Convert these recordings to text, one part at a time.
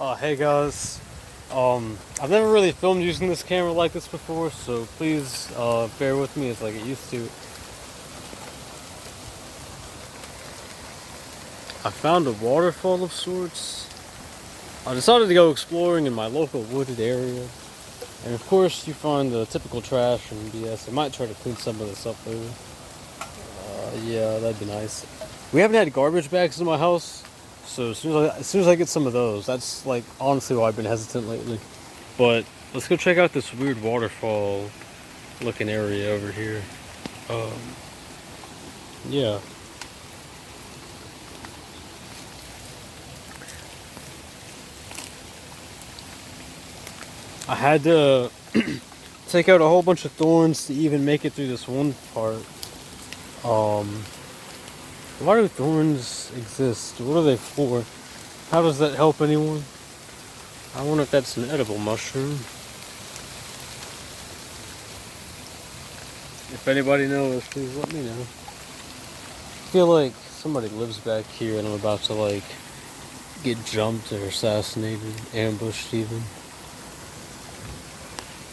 Hey guys. I've never really filmed using this camera like this before, so please bear with me as I get used to it. I found a waterfall of sorts. I decided to go exploring in my local wooded area, and of course you find the typical trash and BS. I might try to clean some of this up later. Yeah, that'd be nice. We haven't had garbage bags in my house, so as soon as I get some of those, that's like honestly why I've been hesitant lately. But let's go check out this weird waterfall looking area over here. Um, yeah. I had to take out a whole bunch of thorns to even make it through this one part. Um, why do thorns exist? What are they for? How does that help anyone? I wonder if that's an edible mushroom. If anybody knows, please let me know. I feel like somebody lives back here and I'm about to like get jumped or assassinated, ambushed even.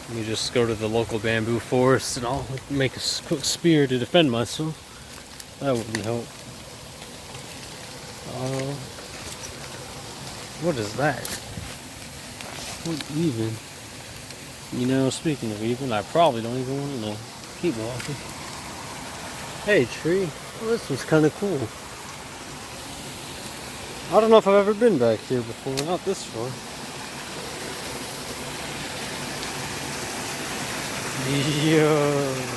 Let me just go to the local bamboo forest and I'll make a quick spear to defend myself. That wouldn't help. What is that? What even? You know, speaking of even, I probably don't even want to know. Keep walking. Hey, tree. Well, this one's kind of cool. I don't know if I've ever been back here before. Not this far. Yo.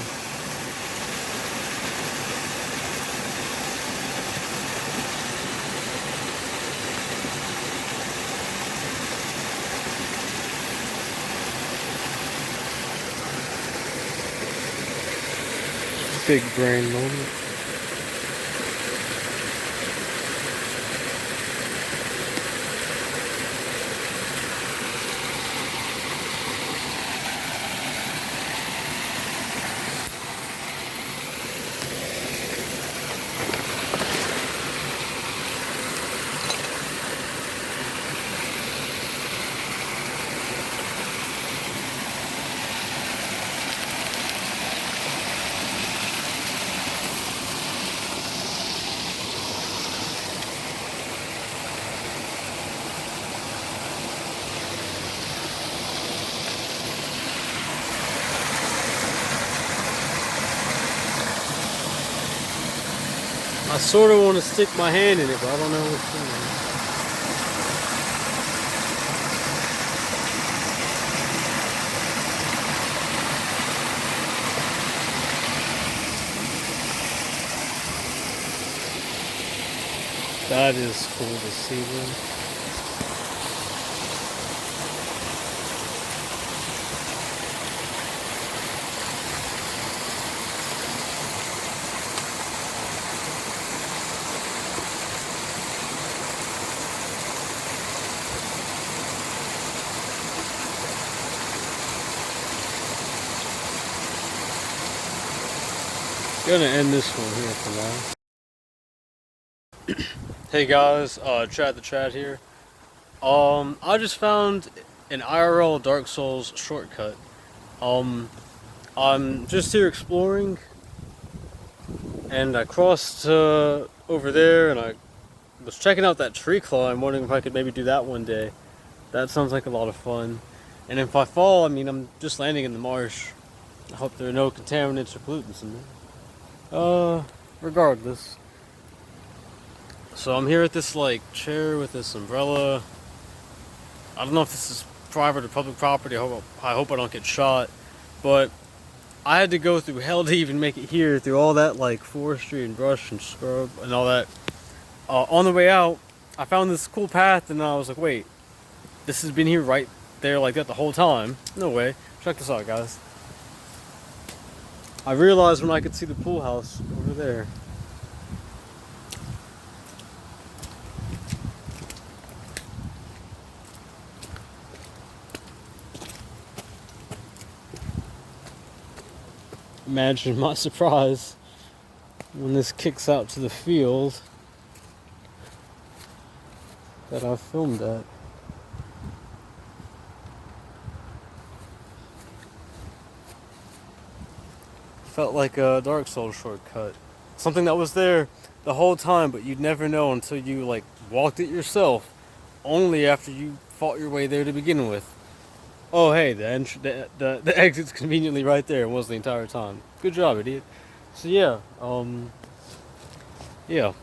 Big brain moment. I sort of want to stick my hand in it, but I don't know which one. That is cool to see, man. Gonna end this one here for now. Hey guys, Chad the Chad here. I just found an IRL Dark Souls shortcut. I'm just here exploring, and I crossed over there, and I was checking out that tree climb, wondering if I could maybe do that one day. That sounds like a lot of fun. And if I fall, I mean, I'm just landing in the marsh. I hope there are no contaminants or pollutants in there. Regardless. So I'm here at this like chair with this umbrella. I don't know if this is private or public property. I hope I don't get shot. But I had to go through hell to even make it here, through all that like forestry and brush and scrub and all that. On the way out, I found this cool path and I was like, wait, this has been here right there like that the whole time. No way. Check this out, guys. I realized when I could see the pool house over there. Imagine my surprise when this kicks out to the field that I filmed at. Felt like a Dark Souls shortcut. Something that was there the whole time, but you'd never know until you like walked it yourself. Only after you fought your way there to begin with. Oh hey, the exit's conveniently right there. It was the entire time. Good job, idiot. So yeah, yeah.